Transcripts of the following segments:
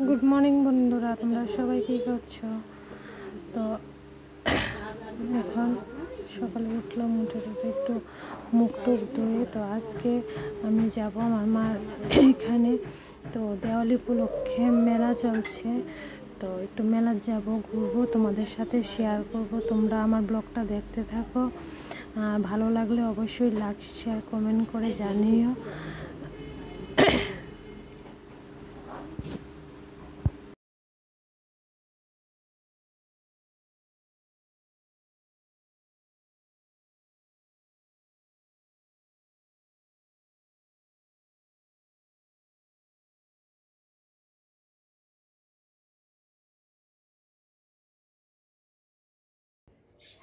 Good morning বন্ধুরা, তোমরা সবাই কী করছো? তো এখন সকালে উঠলাম, উঠে একটু মুখ টুক ধুয়ে তো আজকে আমি যাব আমার মার এখানে। তো দেওয়ালি উপলক্ষে মেলা চলছে, তো একটু মেলা যাব, ঘুরবো, তোমাদের সাথে শেয়ার করব। তোমরা আমার ব্লগটা দেখতে থাকো, ভালো লাগলে অবশ্যই লাইক শেয়ার কমেন্ট করে জানিও।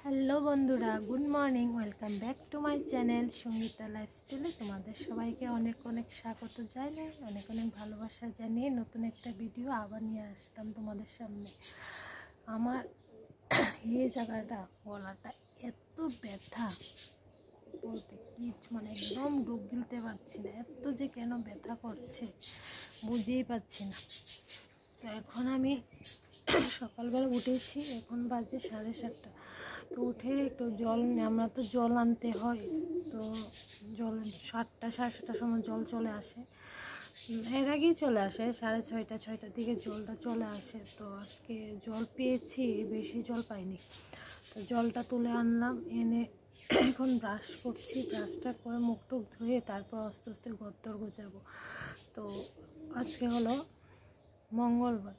হ্যালো বন্ধুরা, good morning, welcome back to my channel Sangeeta লাইফস্টাইলে তোমাদের সবাইকে অনেক অনেক স্বাগত জানাই, অনেক অনেক ভালোবাসা জানিয়ে নতুন একটা ভিডিও আবার নিয়ে আসলাম তোমাদের সামনে। আমার এই জায়গাটা গলাটা এত ব্যথা বলতে কিছু একদম ডুব গিলতে পারছি না, এত যে কেন ব্যথা করছে বুঝতেই পারছি না। তো এখন আমি সকালবেলা উঠেছি, এখন বাজে 7:30। তো উঠে একটু জল, আমরা তো জল আনতে হয়, তো জল 7টা 7:30টার সময় জল চলে আসে, এর আগেই চলে আসে 6:30 6টার দিকে জলটা চলে আসে। তো আজকে জল পেয়েছি, বেশি জল পাইনি, তো জলটা তুলে আনলাম, এনে এখন ব্রাশ করছি, ব্রাশটা করে মুখ টুক ধুয়ে তারপর আস্তে আস্তে ঘর গোছাবো। তো আজকে হলো মঙ্গলবার,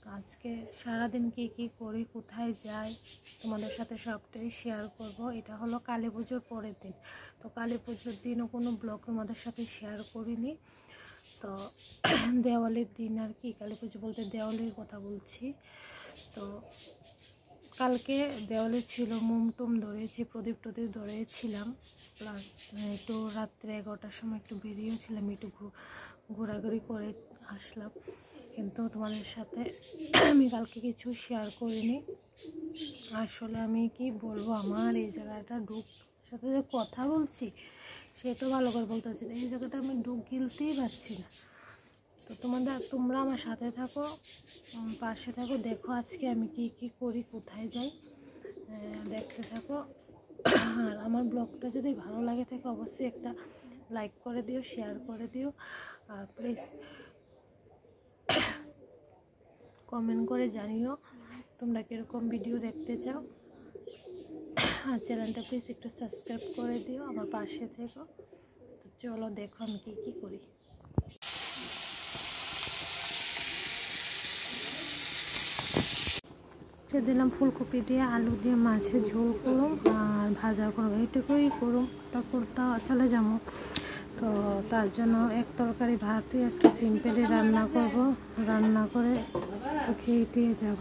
তো আজকে সারাদিন কী করি, কোথায় যাই, তোমাদের সাথে সবটাই শেয়ার করব। এটা হলো কালী পুজোর পরের দিন, তো কালী পুজোর দিনও কোনো ব্লগ তোমাদের সাথে শেয়ার করিনি। তো দেওয়ালির দিন আর কি, কালী পুজো বলতে দেওয়ালির কথা বলছি। তো কালকে দেওয়ালি ছিল, মোম টুম ধরেছি, প্রদীপ টদীপ ধরেছিলাম, প্লাস একটু রাত্রে 11টার সময় একটু বেরিয়েছিলাম, একটু ঘোরাঘুরি করে আসলাম, কিন্তু তোমাদের সাথে আমি কালকে কিছু শেয়ার করিনি। আসলে আমি কি বলবো, আমার এই জায়গাটা ডুব সাথে যে কথা বলছি সে তো ভালো করে বলতে পারছি না, এই জায়গাটা আমি ডুব গিলতেই পারছি না। তো তোমরা আমার সাথে থাকো, পাশে থাকো, দেখো আজকে আমি কি করি, কোথায় যাই, দেখতে থাকো। আর আমার ব্লগটা যদি ভালো লাগে থাকে অবশ্যই একটা লাইক করে দিও, শেয়ার করে দিও, আর প্লিজ কমেন্ট করে জানিও তোমরা কীরকম ভিডিও দেখতে চাও। আর চ্যানেলটা প্লিজ একটু সাবস্ক্রাইব করে দিও, আমার পাশে থেকো। তো চলো দেখো আমি কী করি। দিলাম ফুলকপি দিয়ে, আলু দিয়ে মাছের ঝোল করুম আর ভাজা করুম, এইটুকুই করুম, করতে তাহলে যাবো। তো তার জন্য এক তরকারি ভাতই আজকে সিম্পলি রান্না করব, রান্না করে খেয়ে দিয়ে যাব।